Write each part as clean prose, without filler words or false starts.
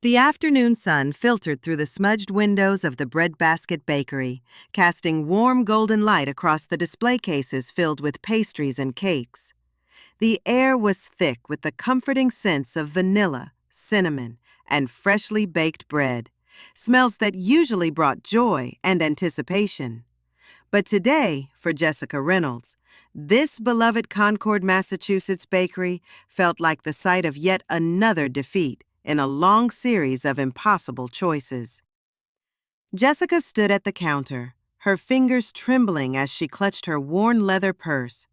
The afternoon sun filtered through the smudged windows of the breadbasket bakery, casting warm golden light across the display cases filled with pastries and cakes. The air was thick with the comforting scents of vanilla, cinnamon, and freshly baked bread, smells that usually brought joy and anticipation. But today, for Jessica Reynolds, this beloved Concord, Massachusetts bakery felt like the site of yet another defeat in a long series of impossible choices. Jessica stood at the counter, her fingers trembling as she clutched her worn leather purse.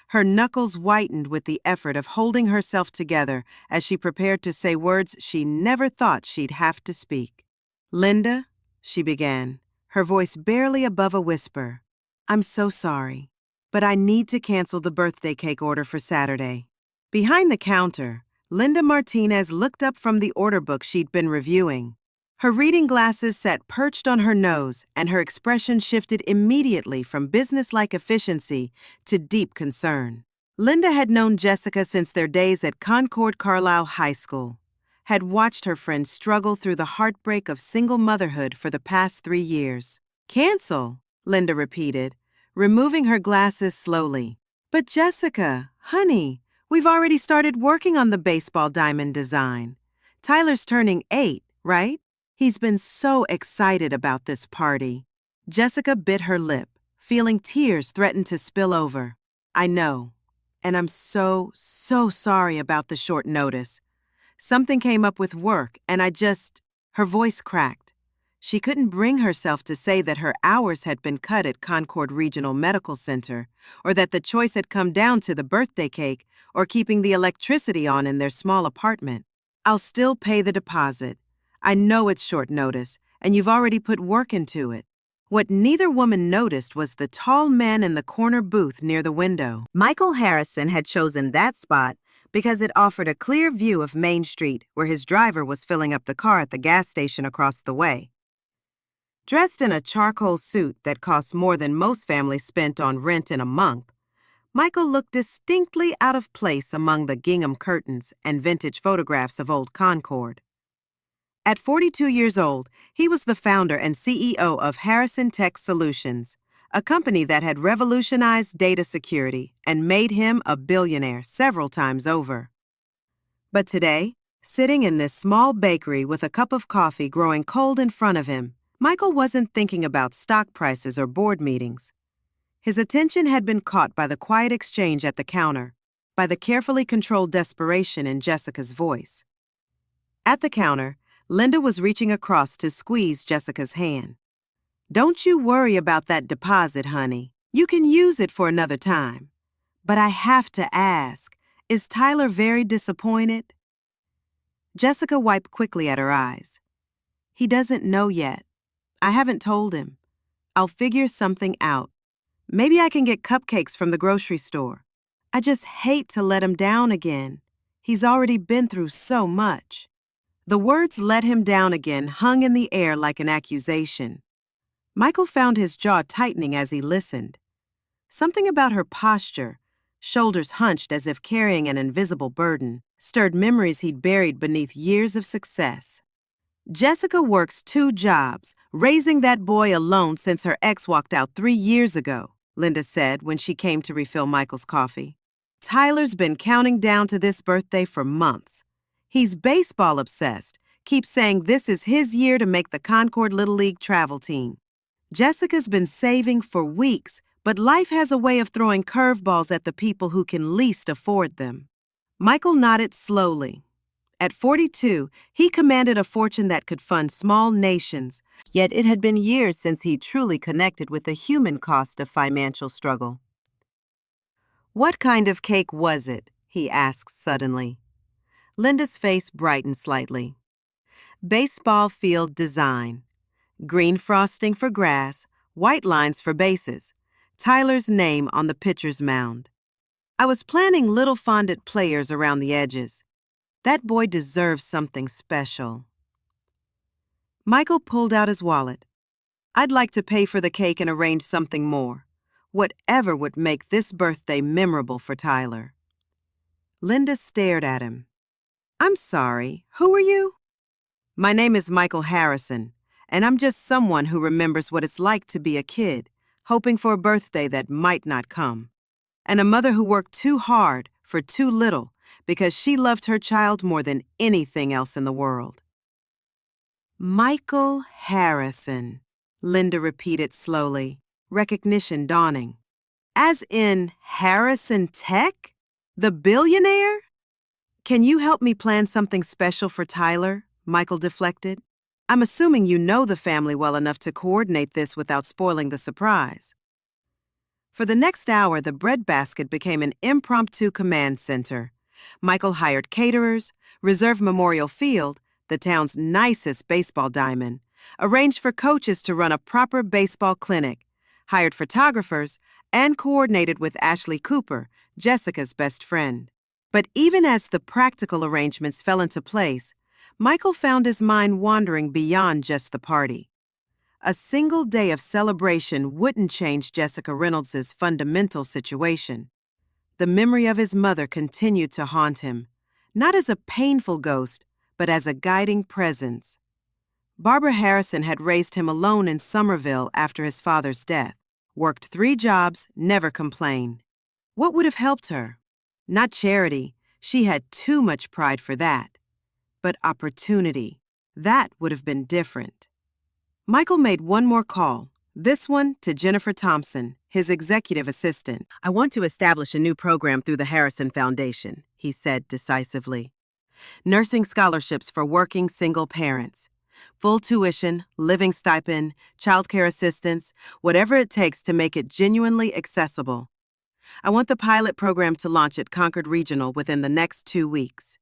Her knuckles whitened with the effort of holding herself together as she prepared to say words she never thought she'd have to speak. "Linda," she began, her voice barely above a whisper, "I'm so sorry, but I need to cancel the birthday cake order for Saturday." Behind the counter, Linda Martinez looked up from the order book she'd been reviewing. Her reading glasses sat perched on her nose, and her expression shifted immediately from businesslike efficiency to deep concern. Linda had known Jessica since their days at Concord Carlisle High School, had watched her friend struggle through the heartbreak of single motherhood for the past 3 years. "Cancel," Linda repeated, removing her glasses slowly. "But Jessica, honey, we've already started working on the baseball diamond design. Tyler's turning 8, right? He's been so excited about this party." Jessica bit her lip, feeling tears threaten to spill over. "I know, and I'm so sorry about the short notice. Something came up with work, and Her voice cracked. She couldn't bring herself to say that her hours had been cut at Concord Regional Medical Center, or that the choice had come down to the birthday cake or keeping the electricity on in their small apartment. "I'll still pay the deposit. I know it's short notice, and you've already put work into it." What neither woman noticed was the tall man in the corner booth near the window. Michael Harrison had chosen that spot because it offered a clear view of Main Street, where his driver was filling up the car at the gas station across the way. Dressed in a charcoal suit that cost more than most families spent on rent in a month, Michael looked distinctly out of place among the gingham curtains and vintage photographs of old Concord. At 42 years old, he was the founder and CEO of Harrison Tech Solutions, a company that had revolutionized data security and made him a billionaire several times over. But today, sitting in this small bakery with a cup of coffee growing cold in front of him, Michael wasn't thinking about stock prices or board meetings. His attention had been caught by the quiet exchange at the counter, by the carefully controlled desperation in Jessica's voice. At the counter, Linda was reaching across to squeeze Jessica's hand. "Don't you worry about that deposit, honey. You can use it for another time. But I have to ask, is Tyler very disappointed?" Jessica wiped quickly at her eyes. "He doesn't know yet. I haven't told him. I'll figure something out. Maybe I can get cupcakes from the grocery store. I just hate to let him down again. He's already been through so much." The words "let him down again" hung in the air like an accusation. Michael found his jaw tightening as he listened. Something about her posture, shoulders hunched as if carrying an invisible burden, stirred memories he'd buried beneath years of success. "Jessica works 2 jobs, raising that boy alone since her ex walked out 3 years ago," Linda said when she came to refill Michael's coffee. "Tyler's been counting down to this birthday for months. He's baseball obsessed, keeps saying this is his year to make the Concord Little League travel team. Jessica's been saving for weeks, but life has a way of throwing curveballs at the people who can least afford them." Michael nodded slowly. At 42, he commanded a fortune that could fund small nations, yet it had been years since he truly connected with the human cost of financial struggle. "What kind of cake was it?" he asked suddenly. Linda's face brightened slightly. "Baseball field design. Green frosting for grass, white lines for bases. Tyler's name on the pitcher's mound. I was planning little fondant players around the edges. That boy deserves something special." Michael pulled out his wallet. "I'd like to pay for the cake and arrange something more. Whatever would make this birthday memorable for Tyler." Linda stared at him. "I'm sorry, who are you?" My name is Michael Harrison, and I'm just someone who remembers what it's like to be a kid, hoping for a birthday that might not come, and a mother who worked too hard for too little because she loved her child more than anything else in the world. Michael Harrison, Linda repeated slowly, recognition dawning. As in Harrison Tech? The billionaire? Can you help me plan something special for Tyler? Michael deflected. I'm assuming you know the family well enough to coordinate this without spoiling the surprise. For the next hour, the breadbasket became an impromptu command center. Michael hired caterers, reserved Memorial Field, the town's nicest baseball diamond, arranged for coaches to run a proper baseball clinic, hired photographers, and coordinated with Ashley Cooper, Jessica's best friend. But even as the practical arrangements fell into place, Michael found his mind wandering beyond just the party. A single day of celebration wouldn't change Jessica Reynolds' fundamental situation. The memory of his mother continued to haunt him, not as a painful ghost, but as a guiding presence. Barbara Harrison had raised him alone in Somerville after his father's death, worked 3 jobs, never complained. What would have helped her? Not charity, she had too much pride for that. But opportunity, that would have been different. Michael made one more call, this one to Jennifer Thompson, his executive assistant. I want to establish a new program through the Harrison Foundation, he said decisively. Nursing scholarships for working single parents. Full tuition, living stipend, childcare assistance, whatever it takes to make it genuinely accessible. I want the pilot program to launch at Concord Regional within the next 2 weeks.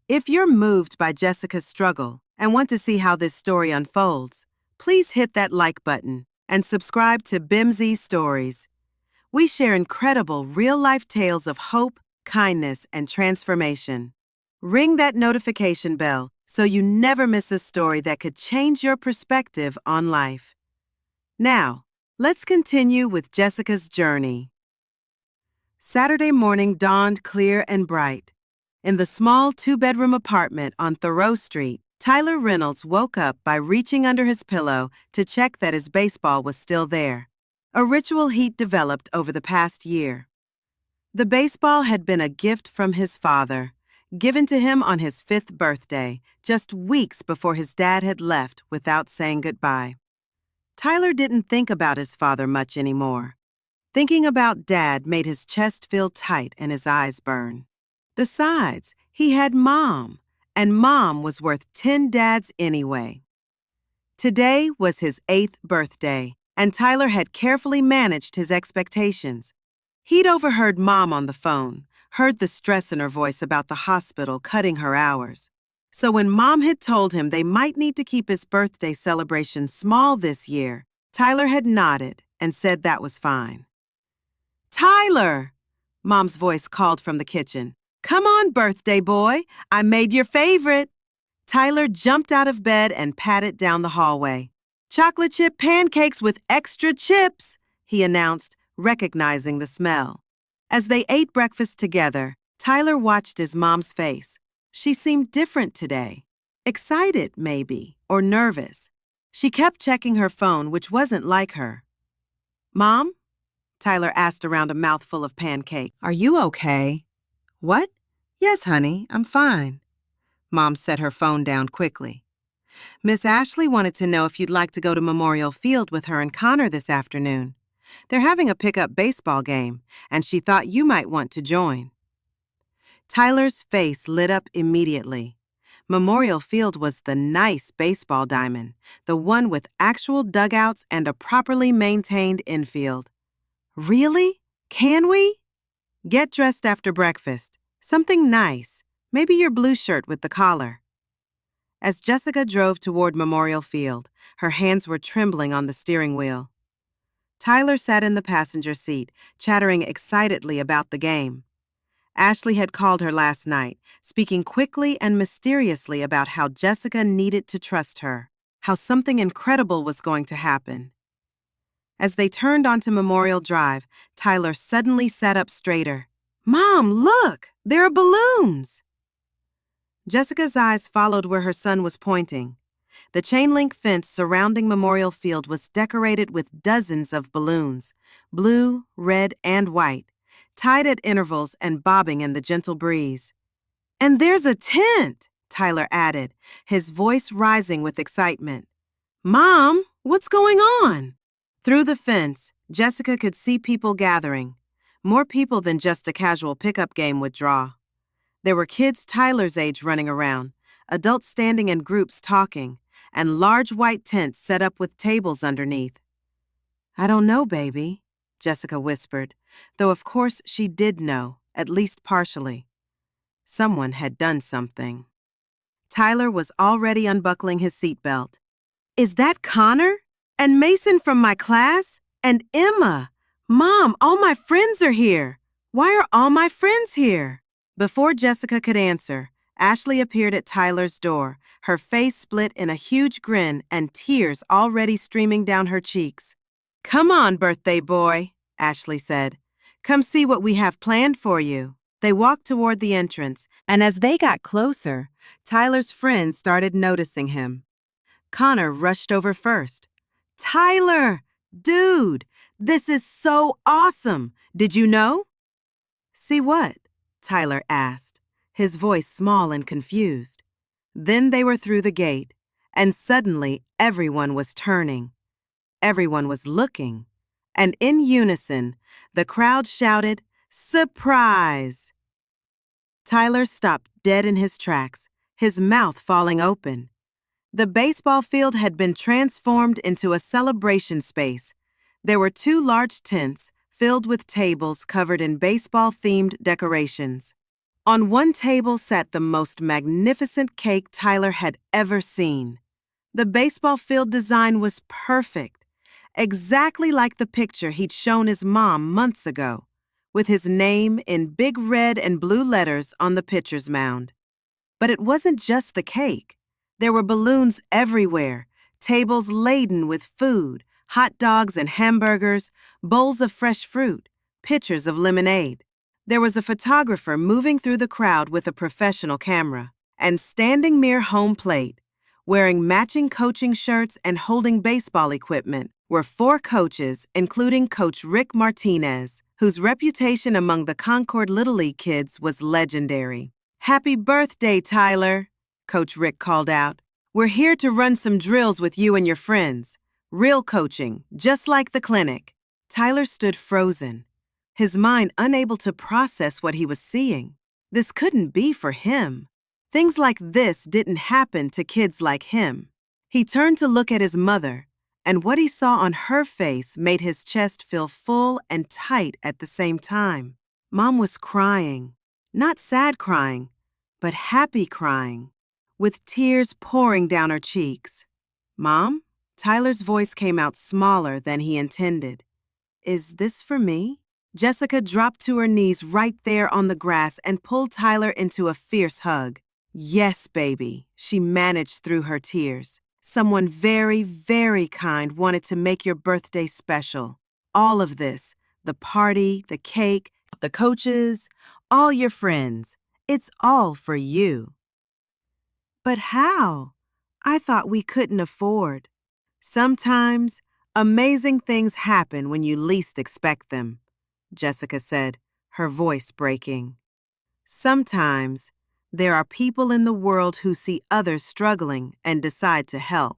If you're moved by Jessica's struggle and want to see how this story unfolds, please hit that like button and subscribe to Bemzy Stories. We share incredible real-life tales of hope, kindness, and transformation. Ring that notification bell so you never miss a story that could change your perspective on life. Now, let's continue with Jessica's journey. Saturday morning dawned clear and bright. In the small 2-bedroom apartment on Thoreau Street, Tyler Reynolds woke up by reaching under his pillow to check that his baseball was still there. A ritual he'd developed over the past year. The baseball had been a gift from his father, given to him on his 5th birthday, just weeks before his dad had left without saying goodbye. Tyler didn't think about his father much anymore. Thinking about Dad made his chest feel tight and his eyes burn. Besides, he had Mom, and Mom was worth 10 dads anyway. Today was his 8th birthday, and Tyler had carefully managed his expectations. He'd overheard Mom on the phone, heard the stress in her voice about the hospital cutting her hours. So when Mom had told him they might need to keep his birthday celebration small this year, Tyler had nodded and said that was fine. Tyler! Mom's voice called from the kitchen. Come on, birthday boy. I made your favorite. Tyler jumped out of bed and patted down the hallway. Chocolate chip pancakes with extra chips, he announced, recognizing the smell. As they ate breakfast together, Tyler watched his mom's face. She seemed different today. Excited, maybe, or nervous. She kept checking her phone, which wasn't like her. Mom? Tyler asked around a mouthful of pancake. Are you okay? What? Yes, honey, I'm fine. Mom set her phone down quickly. Miss Ashley wanted to know if you'd like to go to Memorial Field with her and Connor this afternoon. They're having a pickup baseball game, and she thought you might want to join. Tyler's face lit up immediately. Memorial Field was the nice baseball diamond, the one with actual dugouts and a properly maintained infield. Really? Can we? Get dressed after breakfast. Something nice. Maybe your blue shirt with the collar. As Jessica drove toward Memorial Field, her hands were trembling on the steering wheel. Tyler sat in the passenger seat, chattering excitedly about the game. Ashley had called her last night, speaking quickly and mysteriously about how Jessica needed to trust her, how something incredible was going to happen. As they turned onto Memorial Drive, Tyler suddenly sat up straighter. Mom, look! There are balloons! Jessica's eyes followed where her son was pointing. The chain-link fence surrounding Memorial Field was decorated with dozens of balloons, blue, red, and white, tied at intervals and bobbing in the gentle breeze. "And there's a tent," Tyler added, his voice rising with excitement. "Mom, what's going on?" Through the fence, Jessica could see people gathering, more people than just a casual pickup game would draw. There were kids Tyler's age running around, adults standing in groups talking, and large white tents set up with tables underneath. "I don't know, baby," Jessica whispered, though of course she did know, at least partially. Someone had done something. Tyler was already unbuckling his seatbelt. "Is that Connor? And Mason from my class? And Emma? Mom, all my friends are here. Why are all my friends here?" Before Jessica could answer, Ashley appeared at Tyler's door, her face split in a huge grin and tears already streaming down her cheeks. "Come on, birthday boy," Ashley said. "Come see what we have planned for you." They walked toward the entrance, and as they got closer, Tyler's friends started noticing him. Connor rushed over first. "Tyler! Dude! This is so awesome! Did you know?" "See what?" Tyler asked, his voice small and confused. Then they were through the gate, and suddenly everyone was turning. Everyone was looking, and in unison, the crowd shouted, "Surprise!" Tyler stopped dead in his tracks, his mouth falling open. The baseball field had been transformed into a celebration space. There were 2 large tents filled with tables covered in baseball-themed decorations. On one table sat the most magnificent cake Tyler had ever seen. The baseball field design was perfect, exactly like the picture he'd shown his mom months ago, with his name in big red and blue letters on the pitcher's mound. But it wasn't just the cake. There were balloons everywhere, tables laden with food, hot dogs and hamburgers, bowls of fresh fruit, pitchers of lemonade. There was a photographer moving through the crowd with a professional camera, and standing near home plate, wearing matching coaching shirts and holding baseball equipment, were 4 coaches, including Coach Rick Martinez, whose reputation among the Concord Little League kids was legendary. "Happy birthday, Tyler," Coach Rick called out. "We're here to run some drills with you and your friends. Real coaching, just like the clinic." Tyler stood frozen, his mind unable to process what he was seeing. This couldn't be for him. Things like this didn't happen to kids like him. He turned to look at his mother, and what he saw on her face made his chest feel full and tight at the same time. Mom was crying. Not sad crying, but happy crying, with tears pouring down her cheeks. "Mom?" Tyler's voice came out smaller than he intended. "Is this for me?" Jessica dropped to her knees right there on the grass and pulled Tyler into a fierce hug. "Yes, baby," she managed through her tears. "Someone very, very kind wanted to make your birthday special. All of this, the party, the cake, the coaches, all your friends. It's all for you." "But how? I thought we couldn't afford." "Sometimes, amazing things happen when you least expect them," Jessica said, her voice breaking. "Sometimes, there are people in the world who see others struggling and decide to help.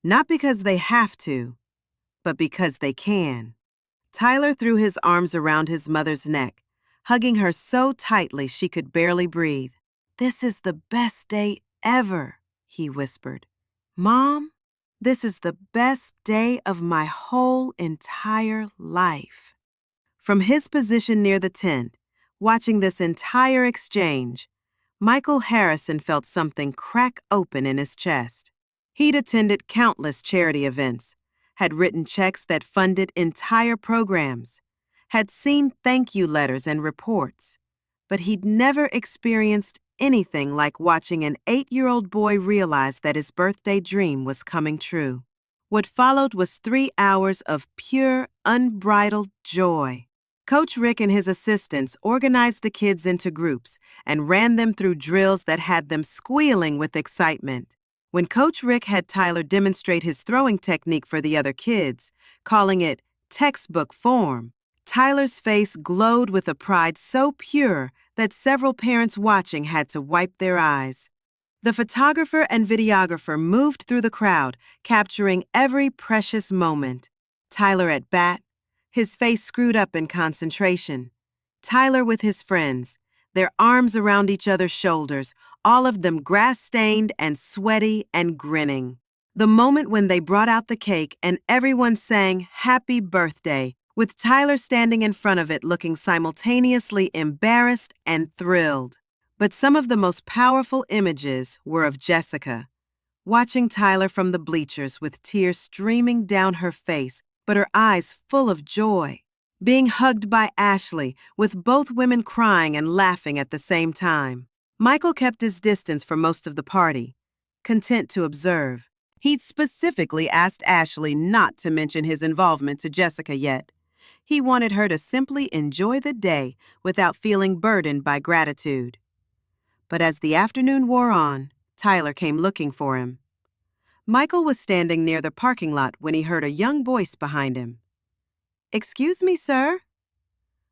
Not because they have to, but because they can." Tyler threw his arms around his mother's neck, hugging her so tightly she could barely breathe. "This is the best day ever," he whispered. "Mom, this is the best day of my whole entire life." From his position near the tent, watching this entire exchange, Michael Harrison felt something crack open in his chest. He'd attended countless charity events, had written checks that funded entire programs, had seen thank you letters and reports, but he'd never experienced anything like watching an 8-year-old boy realize that his birthday dream was coming true. What followed was 3 hours of pure, unbridled joy. Coach Rick and his assistants organized the kids into groups and ran them through drills that had them squealing with excitement. When Coach Rick had Tyler demonstrate his throwing technique for the other kids, calling it textbook form, Tyler's face glowed with a pride so pure that several parents watching had to wipe their eyes. The photographer and videographer moved through the crowd, capturing every precious moment. Tyler at bat, his face screwed up in concentration. Tyler with his friends, their arms around each other's shoulders, all of them grass-stained and sweaty and grinning. The moment when they brought out the cake and everyone sang "Happy Birthday," with Tyler standing in front of it looking simultaneously embarrassed and thrilled. But some of the most powerful images were of Jessica, watching Tyler from the bleachers with tears streaming down her face, but her eyes full of joy. Being hugged by Ashley, with both women crying and laughing at the same time. Michael kept his distance for most of the party, content to observe. He'd specifically asked Ashley not to mention his involvement to Jessica yet. He wanted her to simply enjoy the day without feeling burdened by gratitude. But as the afternoon wore on, Tyler came looking for him. Michael was standing near the parking lot when he heard a young voice behind him. "Excuse me, sir?"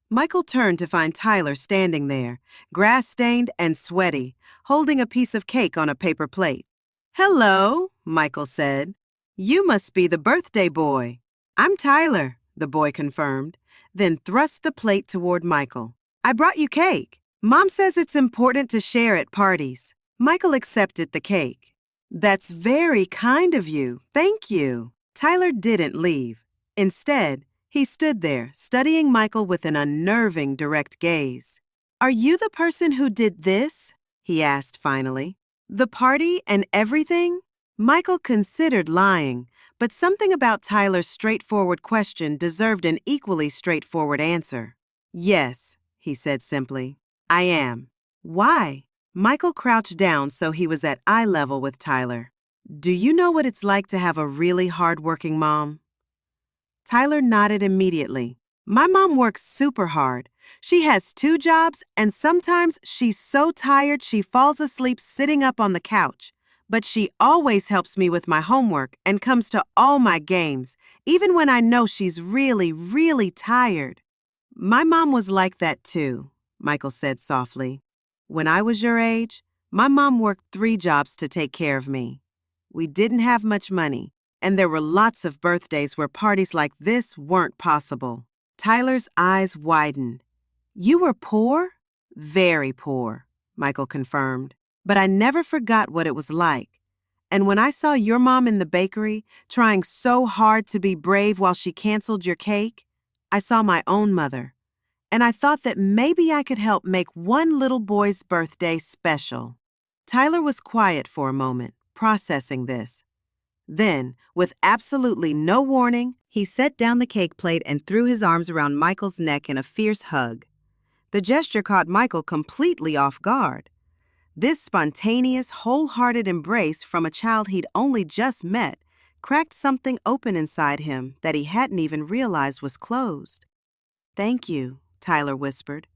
Michael turned to find Tyler standing there, grass-stained and sweaty, holding a piece of cake on a paper plate. "Hello," Michael said. "You must be the birthday boy." "I'm Tyler," the boy confirmed, then thrust the plate toward Michael. "I brought you cake. Mom says it's important to share at parties." Michael accepted the cake. "That's very kind of you. Thank you." Tyler didn't leave. Instead, he stood there, studying Michael with an unnerving, direct gaze. "Are you the person who did this?" he asked finally. "The party and everything?" Michael considered lying, but something about Tyler's straightforward question deserved an equally straightforward answer. "Yes," he said simply. "I am." "Why?" Michael crouched down so he was at eye level with Tyler. "Do you know what it's like to have a really hard-working mom?" Tyler nodded immediately. "My mom works super hard. She has 2 jobs, and sometimes she's so tired she falls asleep sitting up on the couch. But she always helps me with my homework and comes to all my games, even when I know she's really, really tired." "My mom was like that too," Michael said softly. "When I was your age, my mom worked 3 jobs to take care of me. We didn't have much money, and there were lots of birthdays where parties like this weren't possible." Tyler's eyes widened. "You were poor?" "Very poor," Michael confirmed. "But I never forgot what it was like. And when I saw your mom in the bakery, trying so hard to be brave while she canceled your cake, I saw my own mother. And I thought that maybe I could help make one little boy's birthday special." Tyler was quiet for a moment, processing this. Then, with absolutely no warning, he set down the cake plate and threw his arms around Michael's neck in a fierce hug. The gesture caught Michael completely off guard. This spontaneous, wholehearted embrace from a child he'd only just met cracked something open inside him that he hadn't even realized was closed. "Thank you," Tyler whispered.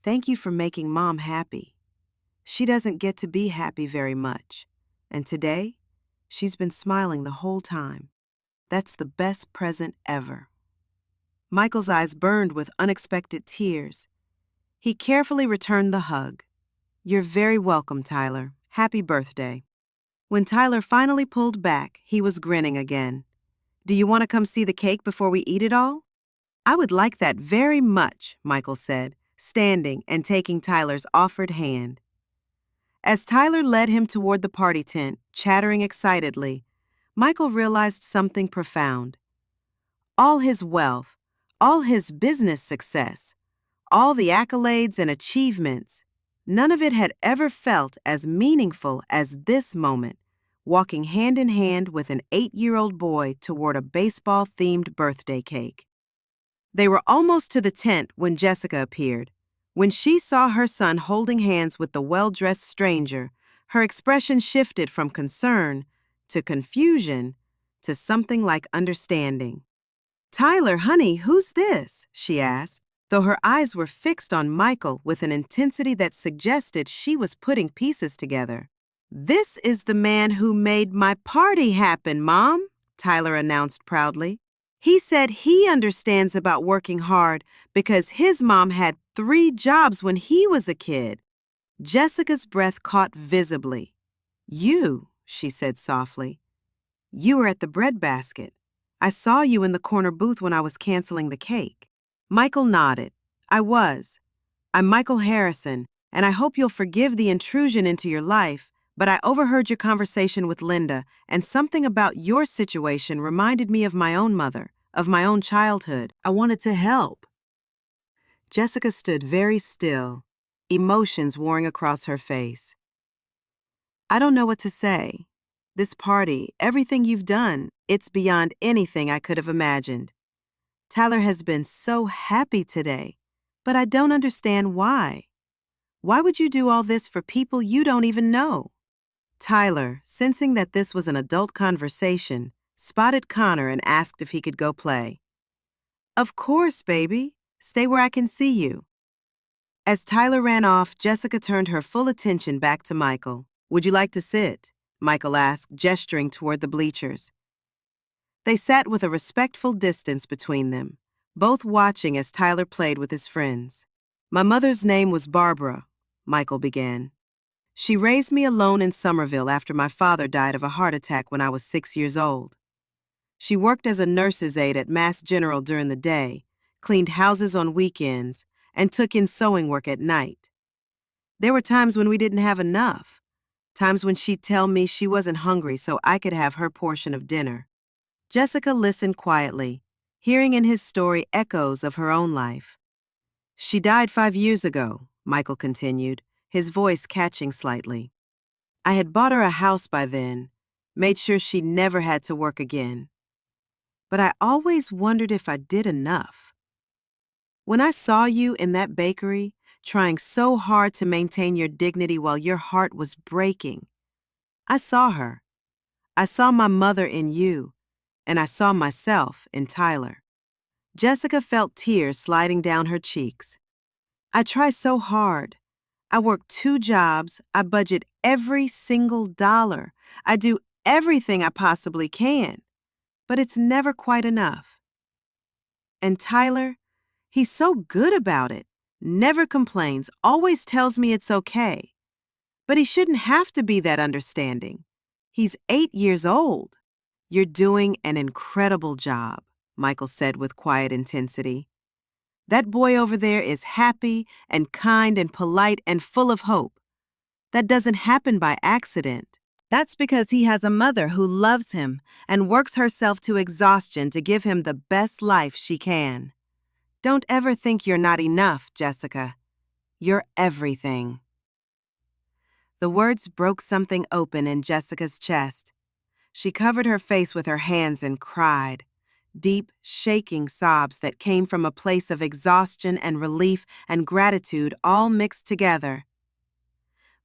"Thank you for making Mom happy. She doesn't get to be happy very much, and today, she's been smiling the whole time. That's the best present ever." Michael's eyes burned with unexpected tears. He carefully returned the hug. "You're very welcome, Tyler. Happy birthday." When Tyler finally pulled back, he was grinning again. "Do you want to come see the cake before we eat it all?" "I would like that very much," Michael said, standing and taking Tyler's offered hand. As Tyler led him toward the party tent, chattering excitedly, Michael realized something profound. All his wealth, all his business success, all the accolades and achievements, none of it had ever felt as meaningful as this moment, walking hand in hand with an 8-year-old boy toward a baseball-themed birthday cake. They were almost to the tent when Jessica appeared. When she saw her son holding hands with the well-dressed stranger, her expression shifted from concern to confusion to something like understanding. "Tyler, honey, who's this?" she asked. though her eyes were fixed on Michael with an intensity that suggested she was putting pieces together. "This is the man who made my party happen, Mom," Tyler announced proudly. "He said he understands about working hard because his mom had 3 jobs when he was a kid." Jessica's breath caught visibly. "You," she said softly. "You were at the breadbasket. I saw you in the corner booth when I was canceling the cake." Michael nodded. "I was. I'm Michael Harrison, and I hope you'll forgive the intrusion into your life, but I overheard your conversation with Linda, and something about your situation reminded me of my own mother, of my own childhood. I wanted to help." Jessica stood very still, emotions warring across her face. "I don't know what to say. This party, everything you've done, it's beyond anything I could have imagined. Tyler has been so happy today, but I don't understand why. Why would you do all this for people you don't even know?" Tyler, sensing that this was an adult conversation, spotted Connor and asked if he could go play. "Of course, baby. Stay where I can see you." As Tyler ran off, Jessica turned her full attention back to Michael. "Would you like to sit?" Michael asked, gesturing toward the bleachers. They sat with a respectful distance between them, both watching as Tyler played with his friends. "My mother's name was Barbara," Michael began. "She raised me alone in Somerville after my father died of a heart attack when I was 6 years old. She worked as a nurse's aide at Mass General during the day, cleaned houses on weekends, and took in sewing work at night. There were times when we didn't have enough, times when she'd tell me she wasn't hungry so I could have her portion of dinner." Jessica listened quietly, hearing in his story echoes of her own life. "She died 5 years ago," Michael continued, his voice catching slightly. "I had bought her a house by then, made sure she never had to work again. But I always wondered if I did enough. When I saw you in that bakery, trying so hard to maintain your dignity while your heart was breaking, I saw her. I saw my mother in you, and I saw myself in Tyler." Jessica felt tears sliding down her cheeks. "I try so hard. I work 2 jobs. I budget every single dollar. I do everything I possibly can. But it's never quite enough. And Tyler, he's so good about it. Never complains, always tells me it's okay. But he shouldn't have to be that understanding. He's 8 years old." "You're doing an incredible job," Michael said with quiet intensity. "That boy over there is happy and kind and polite and full of hope. That doesn't happen by accident. That's because he has a mother who loves him and works herself to exhaustion to give him the best life she can. Don't ever think you're not enough, Jessica. You're everything." The words broke something open in Jessica's chest. She covered her face with her hands and cried, deep, shaking sobs that came from a place of exhaustion and relief and gratitude all mixed together.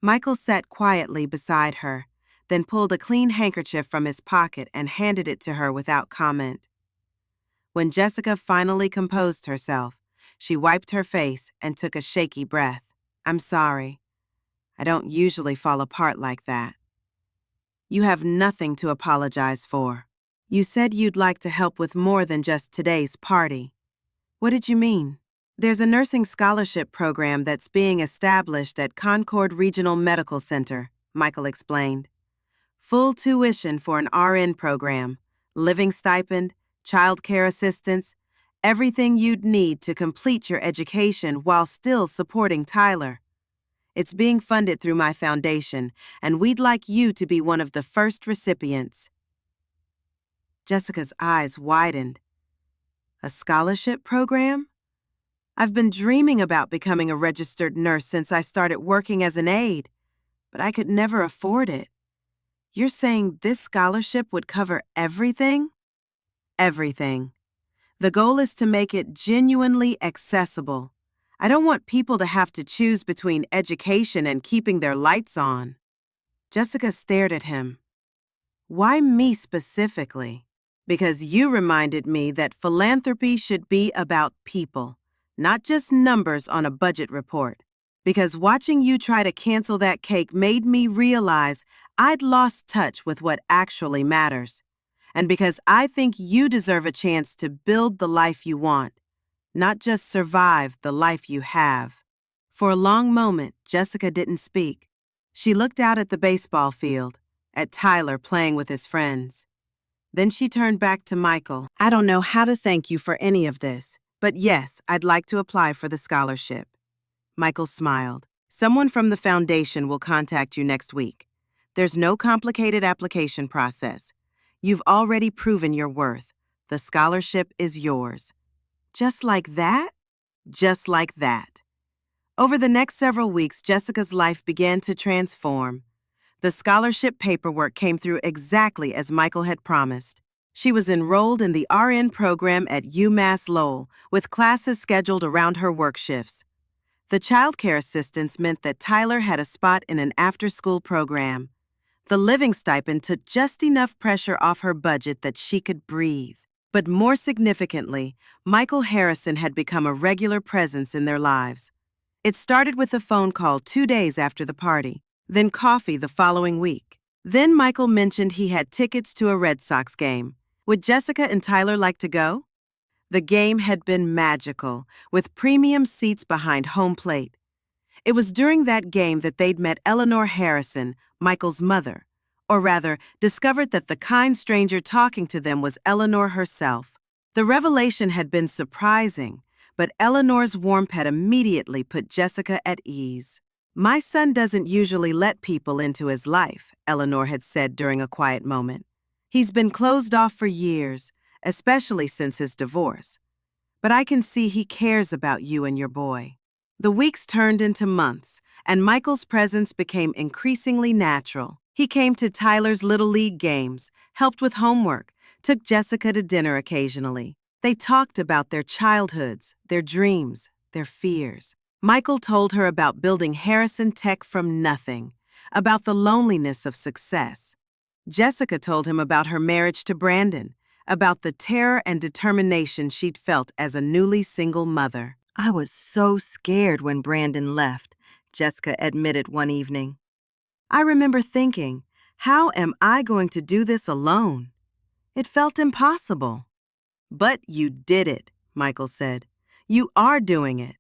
Michael sat quietly beside her, then pulled a clean handkerchief from his pocket and handed it to her without comment. When Jessica finally composed herself, she wiped her face and took a shaky breath. "I'm sorry. I don't usually fall apart like that." "You have nothing to apologize for. You said you'd like to help with more than just today's party. What did you mean?" "There's a nursing scholarship program that's being established at Concord Regional Medical Center," Michael explained. "Full tuition for an RN program, living stipend, child care assistance, everything you'd need to complete your education while still supporting Tyler. It's being funded through my foundation, and we'd like you to be one of the first recipients." Jessica's eyes widened. "A scholarship program? I've been dreaming about becoming a registered nurse since I started working as an aide, but I could never afford it. You're saying this scholarship would cover everything?" "Everything. The goal is to make it genuinely accessible. I don't want people to have to choose between education and keeping their lights on." Jessica stared at him. "Why me specifically?" "Because you reminded me that philanthropy should be about people, not just numbers on a budget report. Because watching you try to cancel that cake made me realize I'd lost touch with what actually matters. And because I think you deserve a chance to build the life you want, not just survive the life you have." For a long moment, Jessica didn't speak. She looked out at the baseball field, at Tyler playing with his friends. Then she turned back to Michael. "I don't know how to thank you for any of this, but yes, I'd like to apply for the scholarship." Michael smiled. "Someone from the foundation will contact you next week. There's no complicated application process. You've already proven your worth. The scholarship is yours." Just like that? Just like that. Over the next several weeks, Jessica's life began to transform. The scholarship paperwork came through exactly as Michael had promised. She was enrolled in the RN program at UMass Lowell, with classes scheduled around her work shifts. The childcare assistance meant that Tyler had a spot in an after-school program. The living stipend took just enough pressure off her budget that she could breathe. But more significantly, Michael Harrison had become a regular presence in their lives. It started with a phone call 2 days after the party, then coffee the following week. Then Michael mentioned he had tickets to a Red Sox game. Would Jessica and Tyler like to go? The game had been magical, with premium seats behind home plate. It was during that game that they'd met Eleanor Harrison, Michael's mother, or rather, discovered that the kind stranger talking to them was Eleanor herself. The revelation had been surprising, but Eleanor's warmth had immediately put Jessica at ease. "My son doesn't usually let people into his life," Eleanor had said during a quiet moment. "He's been closed off for years, especially since his divorce. But I can see he cares about you and your boy." The weeks turned into months, and Michael's presence became increasingly natural. He came to Tyler's Little League games, helped with homework, took Jessica to dinner occasionally. They talked about their childhoods, their dreams, their fears. Michael told her about building Harrison Tech from nothing, about the loneliness of success. Jessica told him about her marriage to Brandon, about the terror and determination she'd felt as a newly single mother. "I was so scared when Brandon left," Jessica admitted one evening. "I remember thinking, how am I going to do this alone? It felt impossible." "But you did it," Michael said. "You are doing it.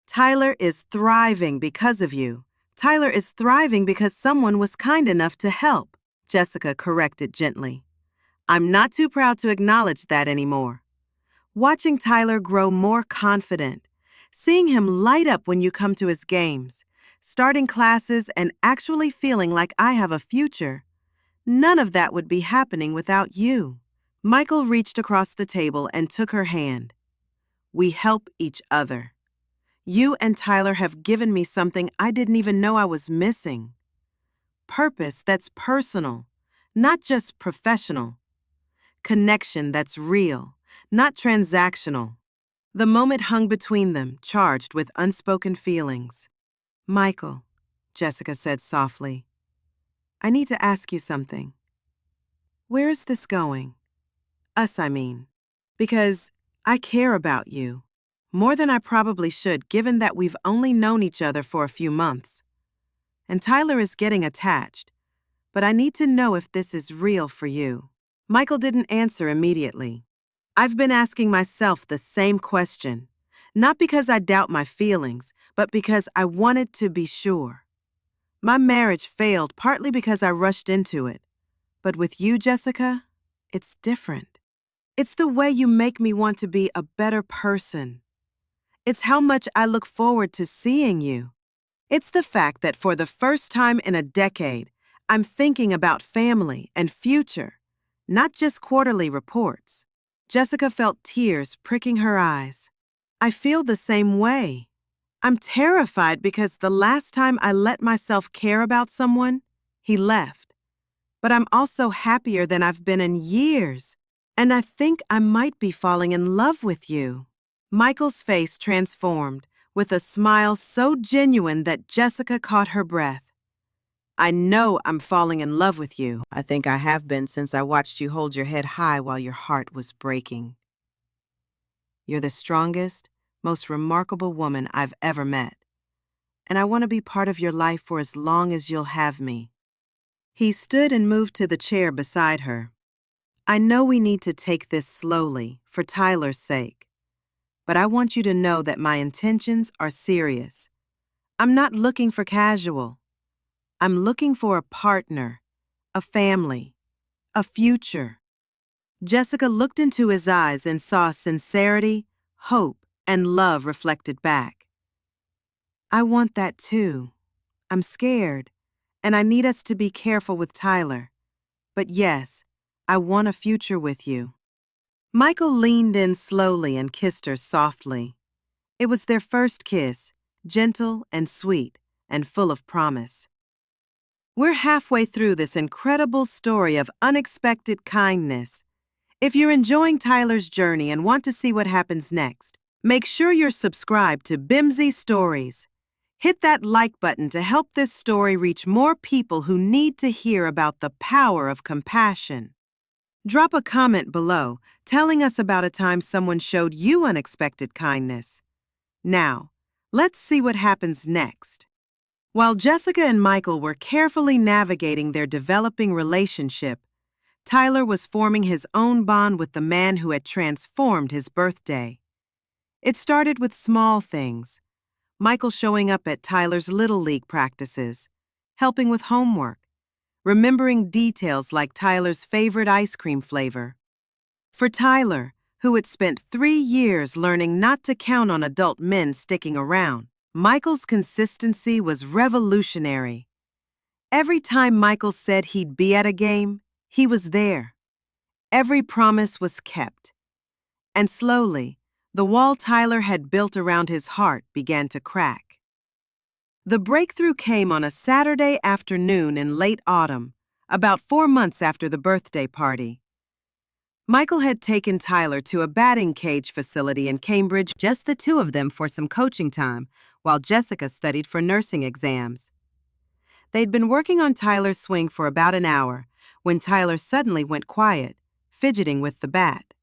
Tyler is thriving because of you. Tyler is thriving because someone was kind enough to help," Jessica corrected gently. "I'm not too proud to acknowledge that anymore." Watching Tyler grow more confident, seeing him light up when you come to his games, starting classes and actually feeling like I have a future, none of that would be happening without you. Michael reached across the table and took her hand. "We help each other. You and Tyler have given me something I didn't even know I was missing. Purpose that's personal, not just professional. Connection that's real, not transactional." The moment hung between them, charged with unspoken feelings. "Michael," Jessica said softly, "I need to ask you something. Where is this going? Us, I mean. Because I care about you. More than I probably should, given that we've only known each other for a few months. And Tyler is getting attached. But I need to know if this is real for you." Michael didn't answer immediately. "I've been asking myself the same question. Not because I doubt my feelings, but because I wanted to be sure. My marriage failed partly because I rushed into it. But with you, Jessica, it's different. It's the way you make me want to be a better person. It's how much I look forward to seeing you. It's the fact that for the first time in a decade, I'm thinking about family and future, not just quarterly reports." Jessica felt tears pricking her eyes. "I feel the same way. I'm terrified because the last time I let myself care about someone, he left. But I'm also happier than I've been in years, and I think I might be falling in love with you." Michael's face transformed, with a smile so genuine that Jessica caught her breath. "I know I'm falling in love with you. I think I have been since I watched you hold your head high while your heart was breaking. You're the strongest, most remarkable woman I've ever met. And I want to be part of your life for as long as you'll have me." He stood and moved to the chair beside her. "I know we need to take this slowly, for Tyler's sake. But I want you to know that my intentions are serious. I'm not looking for casual. I'm looking for a partner, a family, a future." Jessica looked into his eyes and saw sincerity, hope, and love reflected back. "I want that too. I'm scared, and I need us to be careful with Tyler. But yes, I want a future with you." Michael leaned in slowly and kissed her softly. It was their first kiss, gentle and sweet, and full of promise. We're halfway through this incredible story of unexpected kindness. If you're enjoying Tyler's journey and want to see what happens next, make sure you're subscribed to Bemzy Stories. Hit that like button to help this story reach more people who need to hear about the power of compassion. Drop a comment below telling us about a time someone showed you unexpected kindness. Now, let's see what happens next. While Jessica and Michael were carefully navigating their developing relationship, Tyler was forming his own bond with the man who had transformed his birthday. It started with small things. Michael showing up at Tyler's Little League practices, helping with homework, remembering details like Tyler's favorite ice cream flavor. For Tyler, who had spent 3 years learning not to count on adult men sticking around, Michael's consistency was revolutionary. Every time Michael said he'd be at a game, he was there. Every promise was kept. And slowly, the wall Tyler had built around his heart began to crack. The breakthrough came on a Saturday afternoon in late autumn, about 4 months after the birthday party. Michael had taken Tyler to a batting cage facility in Cambridge, just the two of them for some coaching time, while Jessica studied for nursing exams. They'd been working on Tyler's swing for about an hour when Tyler suddenly went quiet, fidgeting with the bat.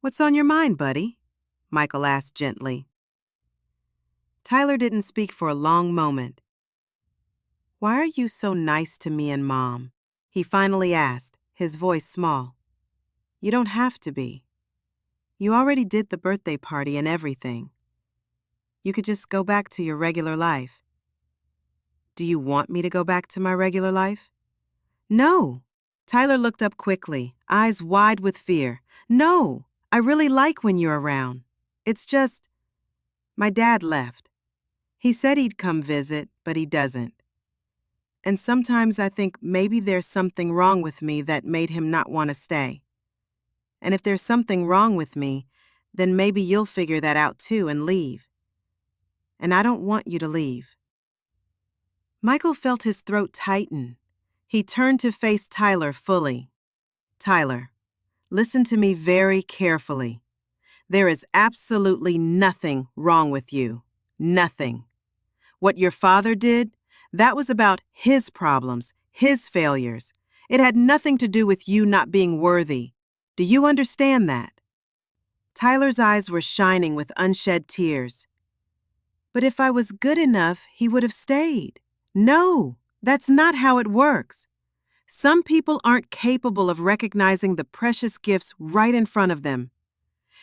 "What's on your mind, buddy?" Michael asked gently. Tyler didn't speak for a long moment. "Why are you so nice to me and Mom?" he finally asked, his voice small. "You don't have to be. You already did the birthday party and everything. You could just go back to your regular life." "Do you want me to go back to my regular life?" "No." Tyler looked up quickly, eyes wide with fear. "No, I really like when you're around. It's just, my dad left. He said he'd come visit, but he doesn't. And sometimes I think maybe there's something wrong with me that made him not want to stay. And if there's something wrong with me, then maybe you'll figure that out too and leave. And I don't want you to leave." Michael felt his throat tighten. He turned to face Tyler fully. "Tyler, listen to me very carefully. There is absolutely nothing wrong with you. Nothing. What your father did, that was about his problems, his failures. It had nothing to do with you not being worthy. Do you understand that?" Tyler's eyes were shining with unshed tears. "But if I was good enough, he would have stayed." "No, that's not how it works. Some people aren't capable of recognizing the precious gifts right in front of them.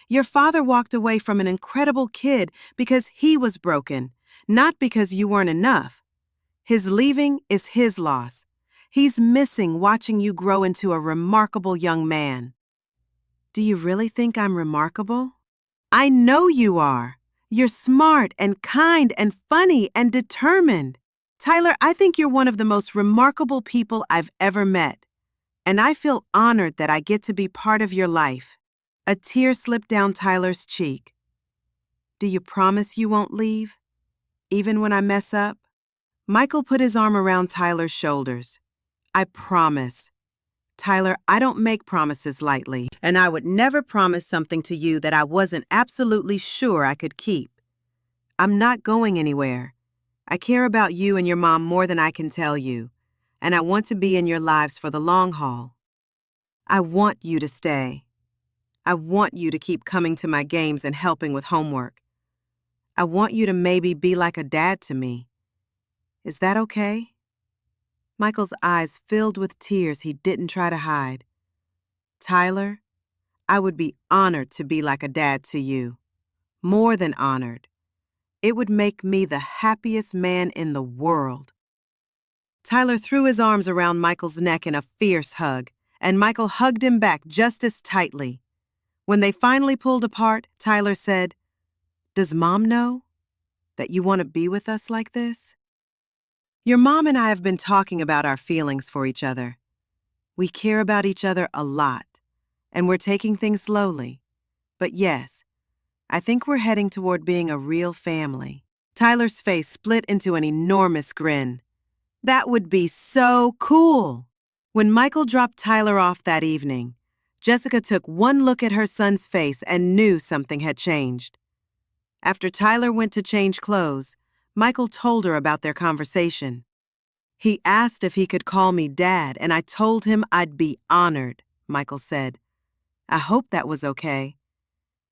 Your father walked away from an incredible kid because he was broken, not because you weren't enough. His leaving is his loss. He's missing watching you grow into a remarkable young man." "Do you really think I'm remarkable?" "I know you are. You're smart and kind and funny and determined. Tyler, I think you're one of the most remarkable people I've ever met. And I feel honored that I get to be part of your life." A tear slipped down Tyler's cheek. "Do you promise you won't leave, even when I mess up?" Michael put his arm around Tyler's shoulders. "I promise. Tyler, I don't make promises lightly, and I would never promise something to you that I wasn't absolutely sure I could keep. I'm not going anywhere. I care about you and your mom more than I can tell you, and I want to be in your lives for the long haul. I want you to stay. I want you to keep coming to my games and helping with homework. I want you to maybe be like a dad to me. Is that okay?" Michael's eyes filled with tears he didn't try to hide. "Tyler, I would be honored to be like a dad to you. More than honored. It would make me the happiest man in the world." Tyler threw his arms around Michael's neck in a fierce hug, and Michael hugged him back just as tightly. When they finally pulled apart, Tyler said, "Does Mom know that you want to be with us like this?" "Your mom and I have been talking about our feelings for each other. We care about each other a lot, and we're taking things slowly. But yes, I think we're heading toward being a real family." Tyler's face split into an enormous grin. "That would be so cool!" When Michael dropped Tyler off that evening, Jessica took one look at her son's face and knew something had changed. After Tyler went to change clothes, Michael told her about their conversation. "He asked if he could call me Dad, and I told him I'd be honored," Michael said. "I hope that was okay.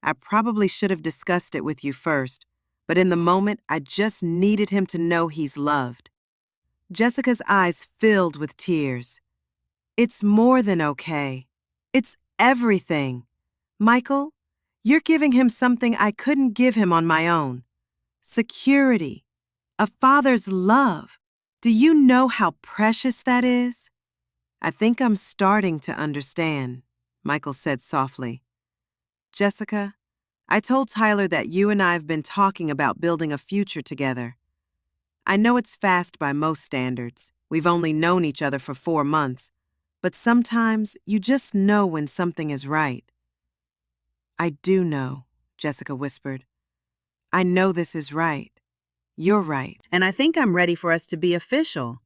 I probably should have discussed it with you first, but in the moment, I just needed him to know he's loved." Jessica's eyes filled with tears. "It's more than okay. It's everything. Michael, you're giving him something I couldn't give him on my own. Security. A father's love. Do you know how precious that is?" "I think I'm starting to understand," Michael said softly. "Jessica, I told Tyler that you and I have been talking about building a future together. I know it's fast by most standards. We've only known each other for 4 months. But sometimes you just know when something is right." "I do know," Jessica whispered. "I know this is right. You're right. And I think I'm ready for us to be official,